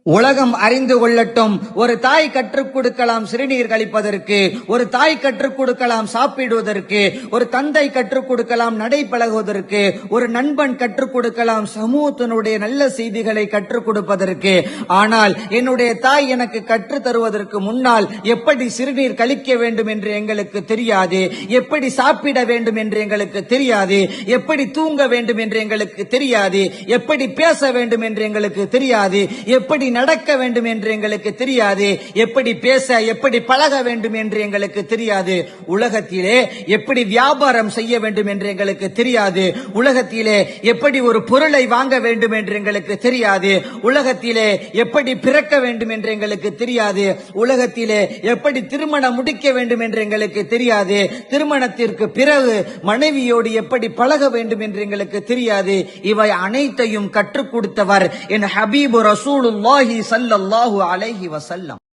உலகம் அறிந்து கொள்ளட்டும். ஒரு தாய் கற்றுக் கொடுக்கலாம் சிறுநீர் கழிப்பதற்கு, ஒரு தாய் கற்றுக் கொடுக்கலாம் சாப்பிடுவதற்கு, ஒரு தந்தை கற்றுக் கொடுக்கலாம் நடை பழகுவதற்கு, ஒரு நண்பன் கற்றுக் கொடுக்கலாம் சமூகத்தினுடைய நல்ல செய்திகளை கற்றுக் கொடுப்பதற்கு. ஆனால் என்னுடைய தாய் எனக்கு கற்றுத் தருவதற்கு முன்னால் எப்படி சிறுநீர் கழிக்க வேண்டும் என்று எங்களுக்கு தெரியாது, எப்படி சாப்பிட வேண்டும் என்று எங்களுக்கு தெரியாது, எப்படி தூங்க வேண்டும் என்று எங்களுக்கு தெரியாது, எப்படி பேச வேண்டும் என்று எங்களுக்கு தெரியாது, எப்படி நடக்க வேண்டும் என்று எங்களுக்கு தெரியாது, எப்படி பேச எப்படி பழக வேண்டும் என்று எங்களுக்கு தெரியாது, உலகத்திலே எப்படி வியாபாரம் செய்ய வேண்டும் என்று எங்களுக்கு தெரியாது, உலகத்திலே எப்படி ஒரு பொருளை வாங்க வேண்டும் என்று எங்களுக்கு தெரியாது, உலகத்திலே எப்படி பிறக்க வேண்டும் என்று எங்களுக்கு தெரியாது, உலகத்திலே எப்படி திருமணம் முடிக்க வேண்டும் என்று எங்களுக்கு தெரியாது, திருமணத்திற்கு பிறகு மனைவியோடு எப்படி பழக வேண்டும் என்று எங்களுக்கு தெரியாது. இவை அனைத்தையும் கற்றுக் கொடுத்தவர் என் ஹபீபு ரசூலுல்லாஹி ஸல்லல்லாஹு அலைஹி வஸல்லம்.